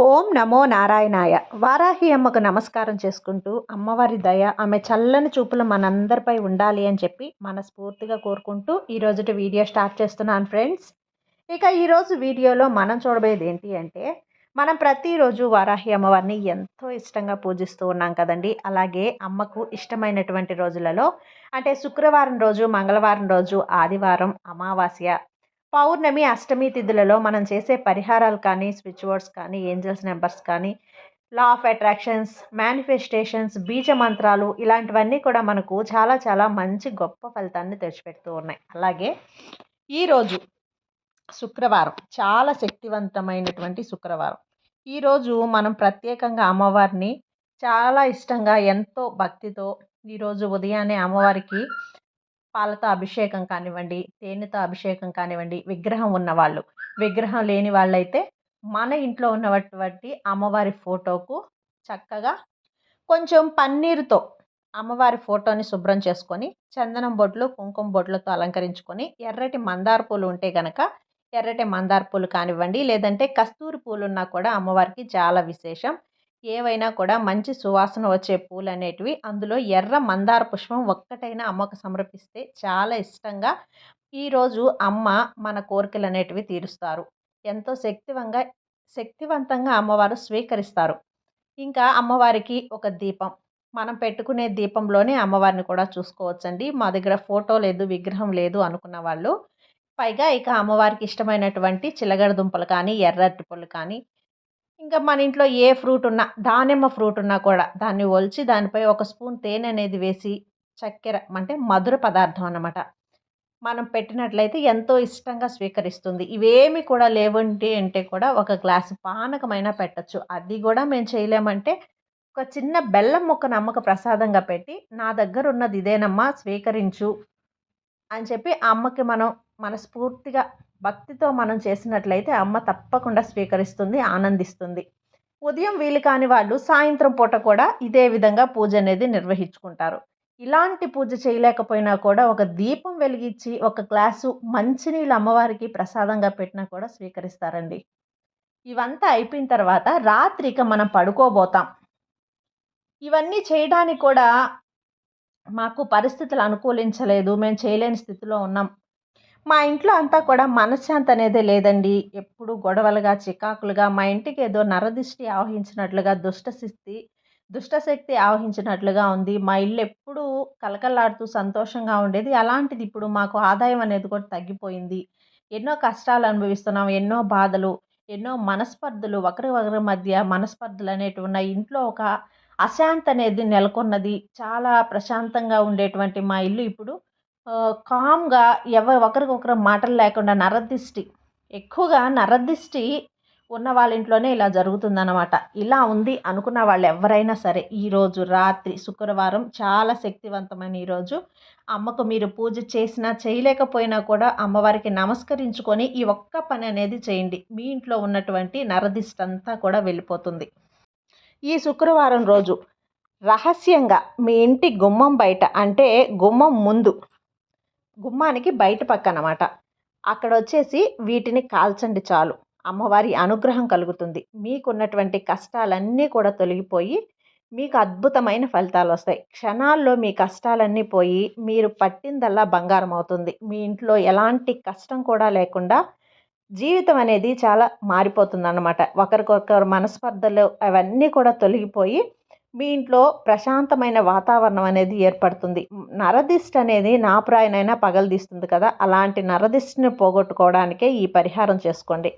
ఓం నమో నారాయణాయ. వారాహి అమ్మకు నమస్కారం చేసుకుంటూ, అమ్మవారి దయ, ఆమె చల్లని చూపులు మనందరిపై ఉండాలి అని చెప్పి మనస్ఫూర్తిగా కోరుకుంటూ ఈరోజుటి వీడియో స్టార్ట్ చేస్తున్నాను ఫ్రెండ్స్. ఇక ఈరోజు వీడియోలో మనం చూడబోయేది ఏంటి అంటే, మనం ప్రతిరోజు వారాహి అమ్మవారిని ఎంతో ఇష్టంగా పూజిస్తూ ఉన్నాం కదండి. అలాగే అమ్మకు ఇష్టమైనటువంటి రోజులలో అంటే శుక్రవారం రోజు, మంగళవారం రోజు, ఆదివారం, అమావాస్య, పౌర్ణమి, అష్టమి తిథులలో మనం చేసే పరిహారాలు కానీ, స్విచ్ వర్డ్స్ కానీ, ఏంజల్స్ నెంబర్స్ కానీ, లా ఆఫ్ అట్రాక్షన్స్, మేనిఫెస్టేషన్స్, బీజ మంత్రాలు ఇలాంటివన్నీ కూడా మనకు చాలా చాలా మంచి గొప్ప ఫలితాన్ని తెచ్చిపెడుతూ ఉన్నాయి. అలాగే ఈరోజు శుక్రవారం చాలా శక్తివంతమైనటువంటి శుక్రవారం. ఈరోజు మనం ప్రత్యేకంగా అమ్మవారిని చాలా ఇష్టంగా ఎంతో భక్తితో ఈరోజు ఉదయాన్నే అమ్మవారికి పాలతో అభిషేకం కానివ్వండి, తేనెతో అభిషేకం కానివ్వండి, విగ్రహం ఉన్నవాళ్ళు, విగ్రహం లేని వాళ్ళైతే మన ఇంట్లో ఉన్నటువంటి అమ్మవారి ఫోటోకు చక్కగా కొంచెం పన్నీరుతో అమ్మవారి ఫోటోని శుభ్రం చేసుకొని, చందనం బొట్లు, కుంకుమ బొట్లతో అలంకరించుకొని, ఎర్రటి మందార పూలు ఉంటే గనక ఎర్రటి మందార పూలు కానివ్వండి, లేదంటే కస్తూరి పూలున్నా కూడా అమ్మవారికి చాలా విశేషం. ఏవైనా కూడా మంచి సువాసన వచ్చే పూలు అనేటివి అందులో ఎర్ర మందార పుష్పం ఒక్కటైనా అమ్మకు సమర్పిస్తే చాలా ఇష్టంగా ఈరోజు అమ్మ మన కోరికలు అనేటివి తీరుస్తారు. ఎంతో శక్తివంతంగా అమ్మవారు స్వీకరిస్తారు. ఇంకా అమ్మవారికి ఒక దీపం, మనం పెట్టుకునే దీపంలోనే అమ్మవారిని కూడా చూసుకోవచ్చండి. మా దగ్గర ఫోటో లేదు, విగ్రహం లేదు అనుకున్న వాళ్ళు, పైగా ఇక అమ్మవారికి ఇష్టమైనటువంటి చిలగడ దుంపలు కానీ, ఎర్రటి పళ్ళు కానీ, ఇంకా మన ఇంట్లో ఏ ఫ్రూట్ ఉన్నా, దానిమ్మ ఫ్రూట్ ఉన్నా కూడా దాన్ని ఒలిచి దానిపై ఒక స్పూన్ తేనె అనేది వేసి, చక్కెర అంటే మధుర పదార్థం అన్నమాట, మనం పెట్టినట్లయితే ఎంతో ఇష్టంగా స్వీకరిస్తుంది. ఇవేమి కూడా లేవంటి అంటే కూడా ఒక గ్లాసు పానకమైనా పెట్టచ్చు. అది కూడా మేము చేయలేమంటే ఒక చిన్న బెల్లం ముక్కను అమ్మకు ప్రసాదంగా పెట్టి, నా దగ్గర ఉన్నది ఇదేనమ్మా స్వీకరించు అని చెప్పి ఆ అమ్మకి మనం మనస్ఫూర్తిగా భక్తితో మనం చేసినట్లయితే అమ్మ తప్పకుండా స్వీకరిస్తుంది, ఆనందిస్తుంది. ఉదయం వీలు కాని వాళ్ళు సాయంత్రం పూట కూడా ఇదే విధంగా పూజ అనేది నిర్వహించుకుంటారు. ఇలాంటి పూజ చేయలేకపోయినా కూడా ఒక దీపం వెలిగించి ఒక గ్లాసు మంచినీళ్ళు అమ్మవారికి ప్రసాదంగా పెట్టినా కూడా స్వీకరిస్తారండి. ఇవంతా అయిపోయిన తర్వాత రాత్రికి మనం పడుకోబోతాం. ఇవన్నీ చేయడానికి కూడా మాకు పరిస్థితులు అనుకూలించలేదు, మేము చేయలేని స్థితిలో ఉన్నాం. మా ఇంట్లో అంతా కూడా మనశ్శాంతి అనేదే లేదండి. ఎప్పుడు గొడవలుగా, చికాకులుగా, మా ఇంటికి ఏదో నరదిష్టి ఆవహించినట్లుగా, దుష్టశక్తి ఆవహించినట్లుగా ఉంది. మా ఇల్లు ఎప్పుడూ కలకల్లాడుతూ సంతోషంగా ఉండేది. అలాంటిది ఇప్పుడు మాకు ఆదాయం అనేది కూడా తగ్గిపోయింది. ఎన్నో కష్టాలు అనుభవిస్తున్నాం, ఎన్నో బాధలు, ఎన్నో మనస్పర్ధలు, ఒకరి మధ్య మనస్పర్ధలు అనేటివి ఉన్నాయి. ఇంట్లో ఒక అశాంతి అనేది నెలకొన్నది. చాలా ప్రశాంతంగా ఉండేటువంటి మా ఇల్లు ఇప్పుడు కామ్‌గా ఒకరికొకరు మాటలు లేకుండా ఎక్కువగా నరదిష్టి ఉన్న వాళ్ళ ఇంట్లోనే ఇలా జరుగుతుందన్నమాట. ఇలా ఉంది అనుకున్న వాళ్ళు ఎవరైనా సరే, ఈరోజు రాత్రి శుక్రవారం చాలా శక్తివంతమైన ఈరోజు అమ్మకు మీరు పూజ చేసినా, చేయలేకపోయినా కూడా అమ్మవారికి నమస్కరించుకొని ఈ ఒక్క పని అనేది చేయండి. మీ ఇంట్లో ఉన్నటువంటి నరదిష్టి అంతా కూడా వెళ్ళిపోతుంది. ఈ శుక్రవారం రోజు రహస్యంగా మీ ఇంటి గుమ్మం బయట, అంటే గుమ్మం ముందు, గుమ్మానికి బయట పక్కనమాట, అక్కడ వచ్చేసి వీటిని కాల్చండి చాలు. అమ్మవారి అనుగ్రహం కలుగుతుంది. మీకున్నటువంటి కష్టాలన్నీ కూడా తొలగిపోయి మీకు అద్భుతమైన ఫలితాలు వస్తాయి. క్షణాల్లో మీ కష్టాలన్నీ పోయి మీరు పట్టిందల్లా బంగారం అవుతుంది. మీ ఇంట్లో ఎలాంటి కష్టం కూడా లేకుండా జీవితం అనేది చాలా మారిపోతుందన్నమాట. ఒకరికొకరు మనస్పర్ధలు అవన్నీ కూడా తొలగిపోయి మీ ఇంట్లో ప్రశాంతమైన వాతావరణం అనేది ఏర్పడుతుంది. నరదిష్టి అనేది నాపురాయినైనా పగలదీస్తుంది కదా, అలాంటి నరదిష్టిని పోగొట్టుకోవడానికే ఈ పరిహారం చేసుకోండి.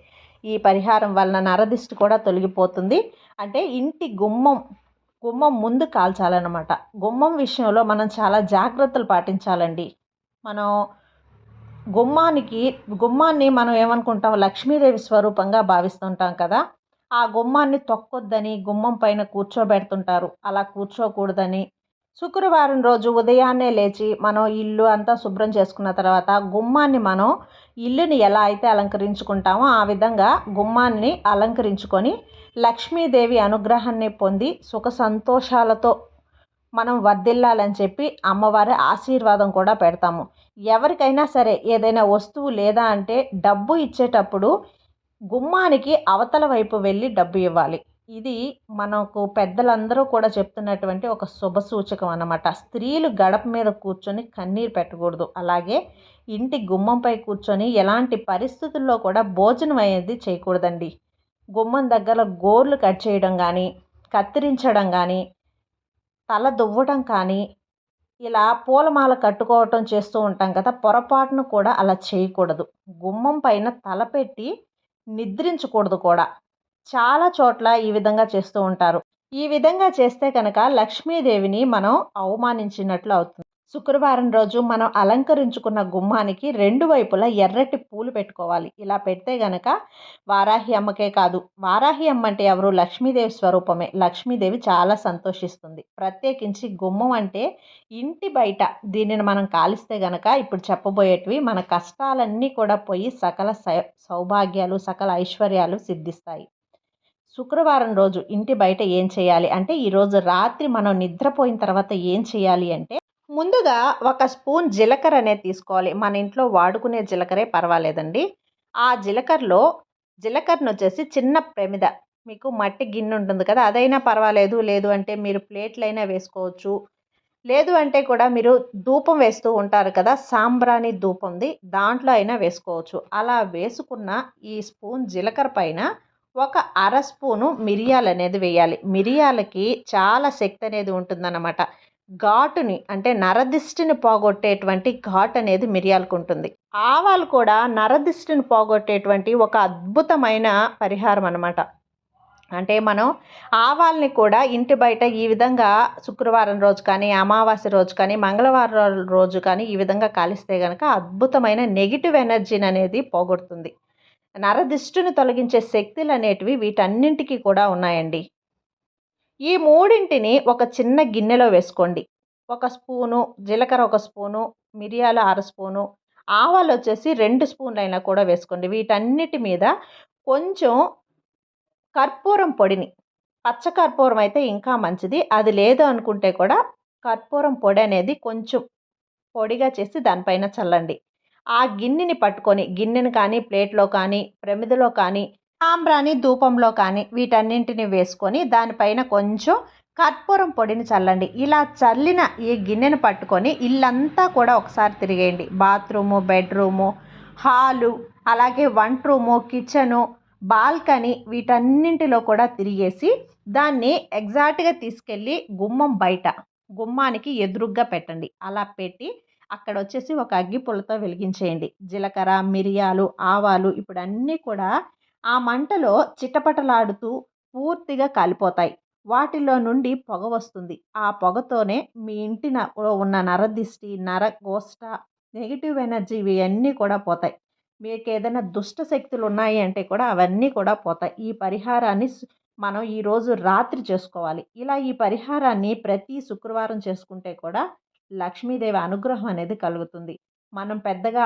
ఈ పరిహారం వలన నరదిష్టి కూడా తొలగిపోతుంది. అంటే ఇంటి గుమ్మం ముందు కాల్చాలన్నమాట. గుమ్మం విషయంలో మనం చాలా జాగ్రత్తలు పాటించాలండి. మనం గుమ్మాన్ని మనం ఏమనుకుంటాం, లక్ష్మీదేవి స్వరూపంగా భావిస్తుంటాం కదా. ఆ గుమ్మాన్ని తొక్కొద్దని గుమ్మం పైన కూర్చోబెడుతుంటారు. అలా కూర్చోకూడదని, శుక్రవారం రోజు ఉదయాన్నే లేచి మనం ఇల్లు అంతా శుభ్రం చేసుకున్న తర్వాత గుమ్మాన్ని మనం ఇల్లుని ఎలా అయితే అలంకరించుకుంటామో ఆ విధంగా గుమ్మాన్ని అలంకరించుకొని లక్ష్మీదేవి అనుగ్రహాన్ని పొంది సుఖ సంతోషాలతో మనం వర్ధిల్లాలని చెప్పి అమ్మవారి ఆశీర్వాదం కూడా పెడతాము. ఎవరికైనా సరే ఏదైనా వస్తువు లేదా అంటే డబ్బు ఇచ్చేటప్పుడు గుమ్మానికి అవతల వైపు వెళ్ళి డబ్బు ఇవ్వాలి. ఇది మనకు పెద్దలందరూ కూడా చెప్తున్నటువంటి ఒక శుభ సూచకం అన్నమాట. స్త్రీలు గడప మీద కూర్చొని కన్నీరు పెట్టకూడదు. అలాగే ఇంటి గుమ్మంపై కూర్చొని ఎలాంటి పరిస్థితుల్లో కూడా భోజనం అనేది చేయకూడదండి. గుమ్మం దగ్గర గోర్లు కట్ చేయడం కానీ, కత్తిరించడం కానీ, తల దువ్వడం కానీ, ఇలా పూలమాల కట్టుకోవటం చేస్తూ ఉంటాం కదా! పొరపాటున కూడా అలా చేయకూడదు. గుమ్మం పైన తలపెట్టి నిద్రించకూడదు కూడా. చాలా చోట్ల ఈ విధంగా చేస్తూ ఉంటారు. ఈ విధంగా చేస్తే కనుక లక్ష్మీదేవిని మనం అవమానించినట్లు అవుతుంది. శుక్రవారం రోజు మనం అలంకరించుకున్న గుమ్మానికి 2 వైపులా ఎర్రటి పూలు పెట్టుకోవాలి. ఇలా పెడితే గనక వారాహి అమ్మకే కాదు, వారాహి అమ్మ అంటే ఎవరు? లక్ష్మీదేవి స్వరూపమే. లక్ష్మీదేవి చాలా సంతోషిస్తుంది. ప్రత్యేకించి గుమ్మం అంటే ఇంటి బయట దీనిని మనం కాలిస్తే గనక ఇప్పుడు చెప్పబోయేటివి మన కష్టాలన్నీ కూడా పోయి సకల సౌభాగ్యాలు, సకల ఐశ్వర్యాలు సిద్ధిస్తాయి. శుక్రవారం రోజు ఇంటి బయట ఏం చేయాలి అంటే, ఈరోజు రాత్రి మనం నిద్రపోయిన తర్వాత ఏం చేయాలి అంటే, ముందుగా ఒక స్పూన్ జీలకర్ర అనేది తీసుకోవాలి. మన ఇంట్లో వాడుకునే జీలకర్రే పర్వాలేదండి. ఆ జీలకర్రను వచ్చేసి చిన్న ప్రమిద, మీకు మట్టి గిన్నె ఉంటుంది కదా, అదైనా పర్వాలేదు. లేదు అంటే మీరు ప్లేట్లైనా వేసుకోవచ్చు. లేదు అంటే కూడా మీరు ధూపం వేస్తూ ఉంటారు కదా, సాంబ్రాణి ధూపంది, దాంట్లో అయినా వేసుకోవచ్చు. అలా వేసుకున్న ఈ స్పూన్ జీలకర్ర పైన ఒక అర స్పూను మిరియాలు అనేది వేయాలి. మిరియాలకి చాలా శక్తి అనేది ఉంటుందన్నమాట. ఘాటుని అంటే నరదిష్టిని పోగొట్టేటువంటి ఘాటు అనేది మిరియాలకు ఉంటుంది. ఆవాలు కూడా నరదిష్టిని పోగొట్టేటువంటి ఒక అద్భుతమైన పరిహారం అన్నమాట. అంటే మనం ఆవాల్ని కూడా ఇంటి బయట ఈ విధంగా శుక్రవారం రోజు కానీ, అమావాస్య రోజు కానీ, మంగళవారం రోజు కానీ ఈ విధంగా కాలిస్తే గనక అద్భుతమైన నెగిటివ్ ఎనర్జీని అనేది పోగొడుతుంది. నరదిష్టిని తొలగించే శక్తులు అనేటివి వీటన్నింటికి కూడా ఉన్నాయండి. ఈ మూడింటిని ఒక చిన్న గిన్నెలో వేసుకోండి. ఒక స్పూను జీలకర్ర, ఒక స్పూను మిరియాలు, అర స్పూను ఆవాలు వచ్చేసి 2 స్పూన్లైనా కూడా వేసుకోండి. వీటన్నిటి మీద కొంచెం కర్పూరం పొడిని, పచ్చ కర్పూరం అయితే ఇంకా మంచిది. అది లేదు అనుకుంటే కూడా కర్పూరం పొడి అనేది కొంచెం పొడిగా చేసి దానిపైన చల్లండి. ఆ గిన్నెని పట్టుకొని, గిన్నెని కానీ, ప్లేట్‌లో కానీ, ప్రమిదలో కానీ, సాంబ్రాణి ధూపంలో కానీ వీటన్నింటిని వేసుకొని దానిపైన కొంచెం కర్పూరం పొడిని చల్లండి. ఇలా చల్లిన ఈ గిన్నెను పట్టుకొని ఇల్లంతా కూడా ఒకసారి తిరిగేయండి. బాత్రూము, బెడ్‌రూము, హాలు, అలాగే వంట రూము, కిచెను, బాల్కనీ వీటన్నింటిలో కూడా తిరిగేసి దాన్ని ఎగ్జాక్ట్‌గా తీసుకెళ్ళి గుమ్మం బయట, గుమ్మానికి ఎదురుగ్గా పెట్టండి. అలా పెట్టి అక్కడొచ్చేసి ఒక అగ్గిపుల్లతో వెలిగించేయండి. జీలకర్ర, మిరియాలు, ఆవాలు ఇప్పుడు అన్నీ కూడా ఆ మంటలో చిటపటలాడుతూ పూర్తిగా కాలిపోతాయి. వాటిలో నుండి పొగ వస్తుంది. ఆ పొగతోనే మీ ఇంటిలో ఉన్న నరదిష్టి, నరఘోష్ట, నెగెటివ్ ఎనర్జీ ఇవన్నీ కూడా పోతాయి. మీకేదైనా దుష్ట శక్తులు ఉన్నాయి అంటే కూడా అవన్నీ కూడా పోతాయి. ఈ పరిహారాన్ని మనం ఈరోజు రాత్రి చేసుకోవాలి. ఇలా ఈ పరిహారాన్ని ప్రతి శుక్రవారం చేసుకుంటే కూడా లక్ష్మీదేవి అనుగ్రహం అనేది కలుగుతుంది. మనం పెద్దగా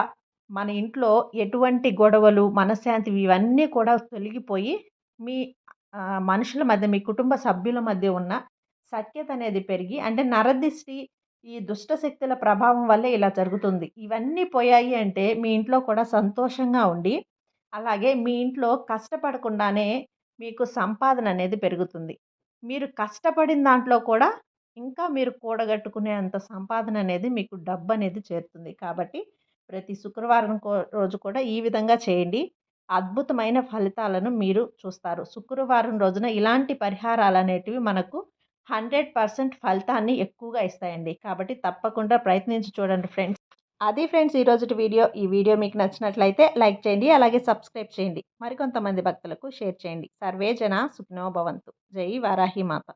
మన ఇంట్లో ఎటువంటి గొడవలు, మనశ్శాంతి ఇవన్నీ కూడా తొలగిపోయి మీ మనుషుల మధ్య, మీ కుటుంబ సభ్యుల మధ్య ఉన్న సఖ్యత అనేది పెరిగి, అంటే నరదిష్టి, ఈ దుష్ట శక్తుల ప్రభావం వల్లే ఇలా జరుగుతుంది. ఇవన్నీ పోయాయి అంటే మీ ఇంట్లో కూడా సంతోషంగా ఉండి, అలాగే మీ ఇంట్లో కష్టపడకుండానే మీకు సంపాదన అనేది పెరుగుతుంది. మీరు కష్టపడిన దాంట్లో కూడా ఇంకా మీరు కూడగట్టుకునే అంత సంపాదన అనేది, మీకు డబ్బనేది చేరుతుంది. కాబట్టి ప్రతి శుక్రవారం రోజు కూడా ఈ విధంగా చేయండి. అద్భుతమైన ఫలితాలను మీరు చూస్తారు. శుక్రవారం రోజున ఇలాంటి పరిహారాలనేటివి మనకు 100% ఫలితాన్ని ఎక్కువగా ఇస్తాయండి. కాబట్టి తప్పకుండా ప్రయత్నించి చూడండి ఫ్రెండ్స్. అది ఫ్రెండ్స్ ఈరోజుటి వీడియో. ఈ వీడియో మీకు నచ్చినట్లయితే లైక్ చేయండి. అలాగే సబ్స్క్రైబ్ చేయండి. మరికొంతమంది భక్తులకు షేర్ చేయండి. సర్వే జన సుఖినో భవంతు. జై వారాహి మాత.